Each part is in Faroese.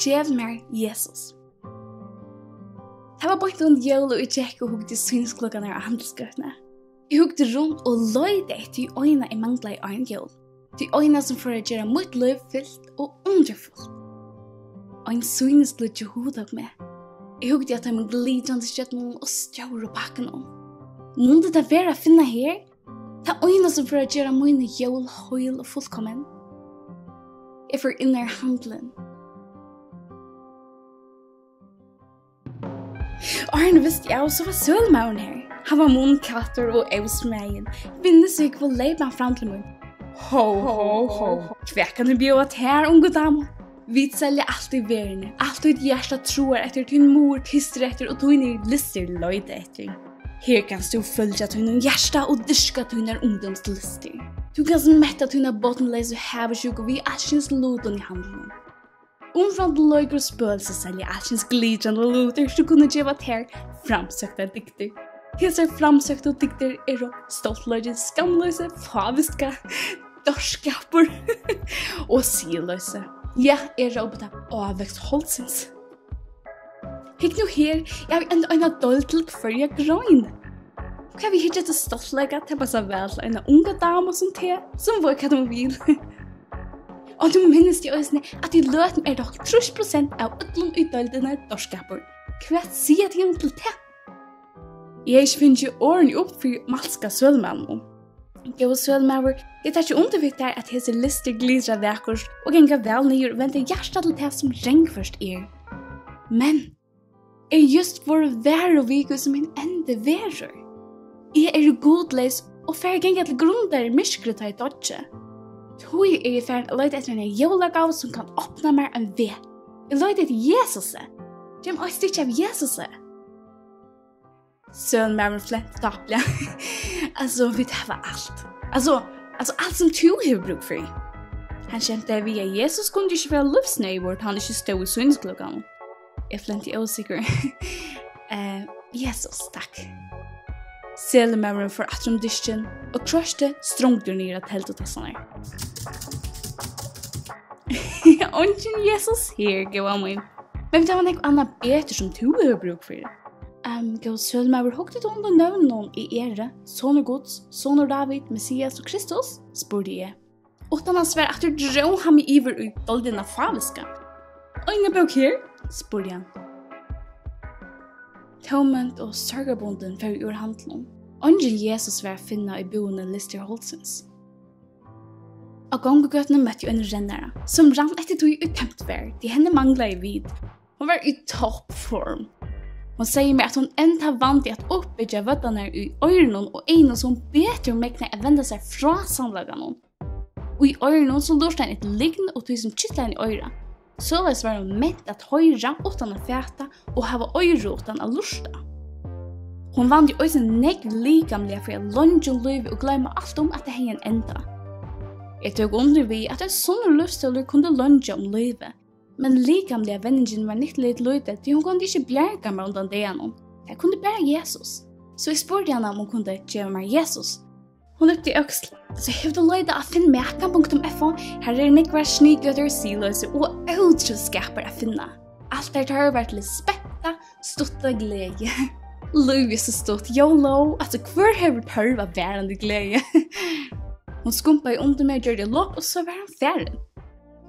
GEV MÆR JESUS. Det var bort en jul og jeg og hugde synsklokkene av handelsgøtene. Jeg hugde rundt og løyde etter øynene jeg manglet i en jul. De øynene som får å gjøre mitt liv fyllt og underfullt. Og en synsgløt jeg hodet med. Jeg hugde at jeg må glidrande skjøtten og stjåre pakken om. Måtte det være å finne her? Det øynene som får å gjøre mine jul høyl og fullkommen. Jeg får inn her handelen. Arne visste jeg, og så var sølmauren her. Han var munnkatter og ausmeien. Vinnesøk var leiban fram til mun. Ho, ho, ho. Hva kan du bjøre til her, unge dame? Vi selger alt i verden. Alt ut hjärsta tror etter din mor, tister etter, og tog lister løyde etter. Her kan du følge tog hjärsta og dyrka tog ungdomslister. Du kan smette tog bottenleis og havesjuk, og vi alskens loden i handelen. Omframt løyger og spølse selger alskens glidrande loter, så kunne gjøre her framsøkta dikter. Hese framsøkta dikter og stoltløyde, skamløse, faviska, dorskaper og siløse. Ja, råpet avvekst holdsins. Hikk nå her, jeg har enda døll til førje grøyn. Hva vi hittet til stoltlega til passa vel til en unge dame som te, som var kadomobil. Og du minnes de øysene at de løten dok 30% av utlån utdøldene dorskaper. Hva sier de til det? Jeg finner ikke årene opp for malska sølmannen. Jeg var sølmaver, jeg tar ikke undervitt der at hese lister glidra vekkurs og genga vel nyer og venter hjertet til det som reng først Men, just for hver og viku som min ende verer. Jeg godleis og fer genga til grunder myskret i dodge. Tui i ferd å løyde etter en jólagav som kan åpna meg en ved. Jeg løyde etter Jesus. Jem og stikk av Jesus. Søn med flent stapля. Altså, vi tar alt. Altså, alt som tu har bruk for. Han kjente via Jesus kunne ikke være livsnøy vårt han ikke stod i synsklokkan. Jeg flent i åsikker. Jesus, takk. Selmeveren for atromdisken og krøste strongdur nere telt og tassene. Ongen Jesus her, gav min. Men det var nek anna beter som tu har bruk for. Gav sølmever hoktet under nøvnen i Soner Gods, Soner David, Messias og Kristus, spurte jeg. Utan han sver at du drøv ham i iver ut doldina faviska. Øyne bøk her, spurte han. Tømment og sørgerbonden for ur handelen. Ongen Jesus var finna i boende lister holdsins. Av gongogøtene møtte jo en rennere, som rann etter tog utkjempt vær, de henne manglet i vid. Hun var i toppform. Hun sier meg at hun enda vant i at oppbygge vøddene i øyren og øyne som beter mekne å vende seg fra samlagene. Og i øyren så lortet han et lign og tog som kyttlet i øyren. Således var hun ment at høyre utan å fæta og hava øyre utan å lusta. Hun vant i øyne negg likamlige for å lunge om livet og glemme alt om at det hei en enda. Jeg tog under vi at en sånne lustøler kunne lunge om livet, men likamlige vendingen var nytt litt løyde til hun kunne ikke bjerga meg undan det gjennom. Jeg kunne bare Jesus. Så jeg spurte henne om hun kunne GEV MÆR JESUS. Hun løpte i øksel. Så jeg hevde løyde å finne meka.fo. Her nekvar snigøtter, siløse og utroskaper å finne. Alt tar vært til spekta, stutta glede. Løyve så stort, YOLO, altså hver hever tørva værende glede. Hun skumpa i under meg og gjør det lopp, og så var han ferdig.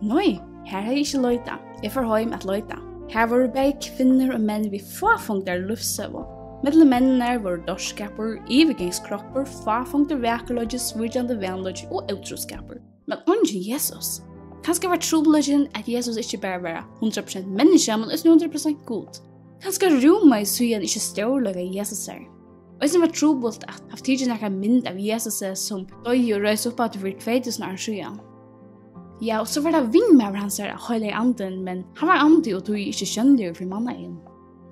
Nei, her har jeg ikke løyda. Jeg får høy med at løyda. Her var det bare kvinner og menn vi fafungter luftsøvå. Mellom mennene var dorskaper, ivegingskropper, fafungter vekerløgje, svurjande venløgje og utroskaper. Men ongen Jesus. Kanskje var trobeløgjen at Jesus ikke bare var 100% menneske, men også 100% god. Kanskje Roma i sygen ikke størløgge Jesus her. Og som var trobelt at haft tidlig nekka mynd av Jesus som døy og røys opp at det var 2000 år siden. Ja, og så var det ving med hans her høylig anden, men han var andi og tog ikke skjønnlig for manna inn.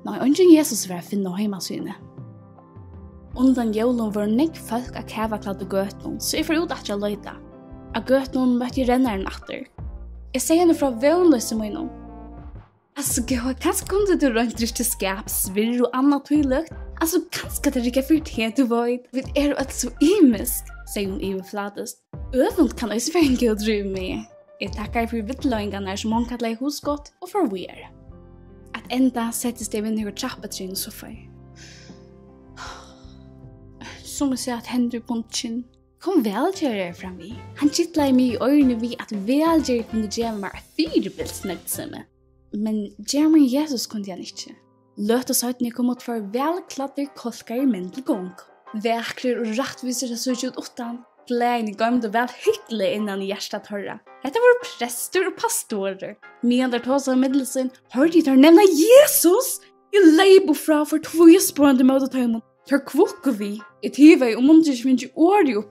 Nei, ongen Jesus var å finne hjemme syne. Undan jævlen var nek folk av kæva kladd og gøtnum, så jeg får ut at jeg løyda. Av gøtnum møtte jeg renneren atter. Jeg sier henne fra vønløse møynum. Altså, kanskje kunne du rønt riktig skap, svirr og annet tøyløgt? Altså, kanskje det ikke fyrt helt du vøyd? Vi jo alt så imisk, sier hun i flatest. Øvund kan også være en god driv med. Jeg tackar för vittlöjningarna som hon kallar i husgott och för weir. Att enda sättes det vid några trappetrinn och soffar. Som jag säger att händer på en kinn. Kom välgörare fram vid. Han kittlade mig i ögonen vid att välgörare kunde ge mig fyrbildssnögtsamme. Men ge mig Jesus kunde jag inte. Löt oss att ni kom åt för välkladder kolkar män till gång. Väkrar och rättvisar det såg ut utan. Glädjen i gamla väl hygglig innan i hjärtat hörra. Detta var präster och pastorer. Medan tås av meddelsen hörde jag nämna Jesus. Jag leibo fra för tvåspårande mot att höjmon. Tar kvokko vi. Ett hiva i omuntis finns ju ordio.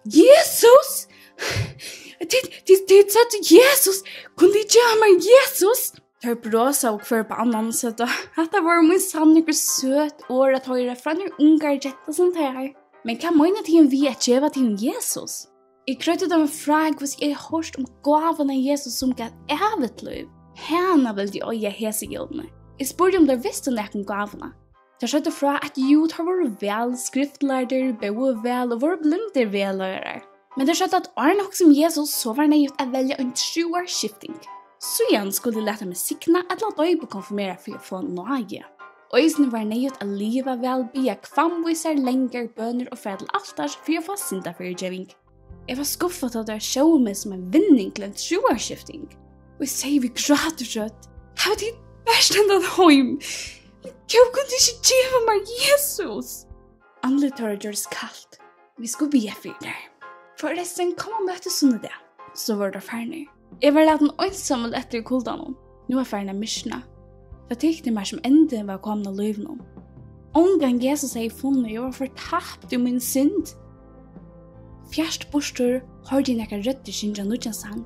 Jesus! Det satt Jesus! Kunde jag göra mig Jesus? Tar brosa och för på annan sätt. Detta var min sannliga söt år att höra från hur ungar jätta sånt här. Men kan man inte vi att geva till Jesus? Jag krötte dem en fråga hos jag hörst om gåvorna Jesus som gav evigt liv. Henne vill de öja hesegildene. Jag spurgade om de visste om gåvorna. Jag skötte fra att Jud har varit väl, skriftlärder, bo väl och varit blinder vällärare. Men det skötte att Arne också som Jesus så var nöjt att välja en 20-årsskifting. Så igen skulle de lätta mig sikna att låta öj på konfirmera för att få någe. Øysene var nøyt å liva vel, bia kvamvisar, lengar, bøner og fredel altars for å få synda for utgjeving. Jeg var skuffet at det sjå meg som en vinning til en 20-årsskifting. Og jeg sier vi graterødt, jeg vet ikke verst enn den heim. Jeg kunne ikke gjeva meg Jesus. Andlet har det gjøres kaldt. Vi skulle bia for det. For resten kom og møte sånne det. Så var det ferdig. Jeg var lett en øynsammel etter kuldanen. Nå var ferdig misjna. Det tykte meg som enden var kommet av livet. Omgang Jesus har funnet, jeg var fortapt i min synd. Fjerst bostor hørte jeg nekka rødder synja nødjan sang.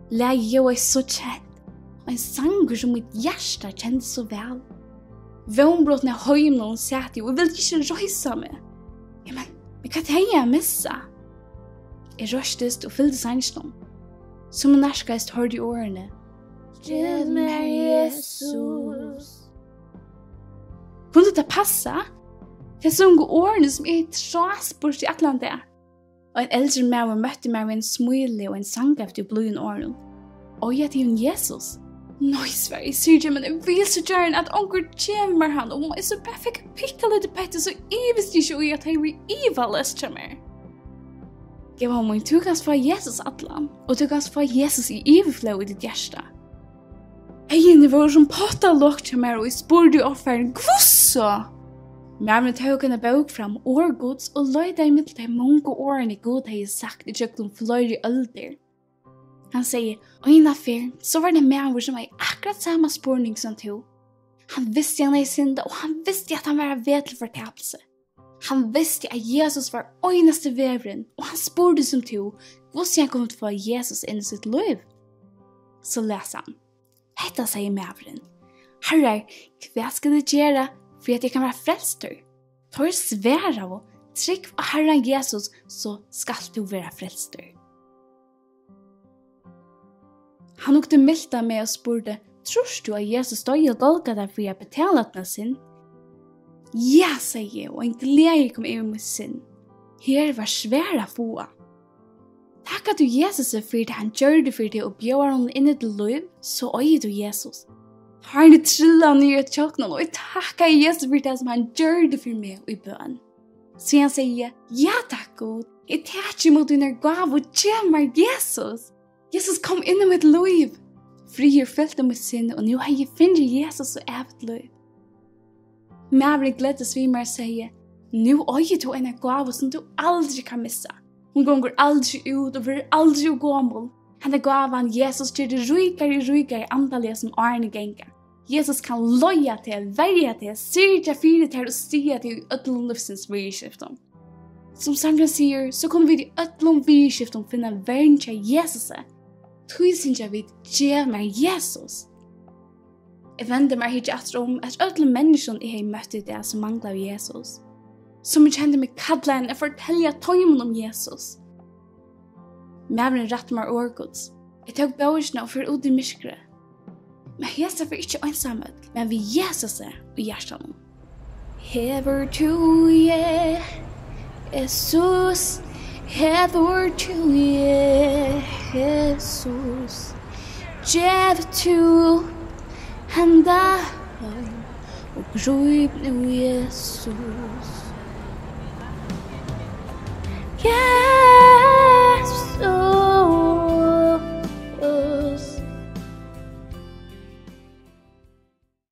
Leie jeg var så kjent, og en sanger som mitt hjärsta kjente så vel. Vånbrotene høymen og sette, og jeg ville ikke røysa meg. Men hva tenker jeg missa? Jeg røstest og fyllde sangen. Som en nærskast hørte i årene. GEV MÆR JESUS. Kunde det passa? Det såg årene som trasport i Atlantet. Og en eldre maur møtte meg med en smile og en sang efter bløyen årene. Og jeg til Jesus. Nei, Sverige, sier jeg, men jeg vil så gjerne at onker kommer han, og jeg så bare fikk pitta litt pette, så jeg visste ikke at jeg var ivalest til meg. Jeg var min tukast for Jesus atlan, og tukast for Jesus i iveflå i ditt hjärsta. Egene var som potta lågt til meg, og jeg spurte offeren, kvossa! Men tog en bok fram årgods, og løyde i mitt de mange årene God har sagt i tjøkken flere ølder. Han sier, og en affær, så var det med som var akkurat samme spurning som to. Han visste han i synda, og han visste at han var ved til fortapelse. Han visste at Jesus var øyneste veveren, og han spurte som to, hvordan han kom til å få Jesus inn i sitt liv. Så leser han. Hetta sier mæveren. Herre, hva skal det gjøre for at jeg kan være frelster? Tar svære av og trykk av Herren Jesus, så skal du være frelster. Han åkte milta med og spurte, tror du at Jesus døg og dolga deg for å betale denne sin? Ja, sier jeg, og en glede kom inn med sin. Her var svære få. Takk at du Jesus er for det han gjør det for det og bjør han inn i det liv, så øyer du Jesus. Har du trillet ned i tjåknen, og jeg takker Jesus for det som han gjør det for meg og i bøn. Så han sier, ja takk God, jeg takker imot dine gav og gjemmer Jesus. Jesus kom inn i mitt liv. Frier fylte mitt sinne, og nå har jeg finnet Jesus og evigt liv. Mævren gledes vi med å si, nå øyer du en gav som du aldri kan missa. Hun går aldri ut og blir aldri gammel. Henne gavan Jesus gjør det rykere antallet som årene genga. Jesus kan loja til, verja til, syrja fyre til og stia til ødlom livsens virkskiften. Som sangren sier, så kommer vi til ødlom virkskiften finne verden til Jesus. Tusen jeg vet, GEV MÆR Jesus. Jeg vender meg ikke etter om at ødlom mennesker jeg har møtt i det som mangler Jesus. Som jeg kjente meg kaddelen og forteller tøymen om Jesus. Mævren rett meg årgods. Jeg tok bøsene og fører ut i myskere. Men Jesus er ikke ensamhet, men vi Jesus er i hjertet. Hever to Jesus, Heður til Jesus, gjev tu henda og grip nu Jesus.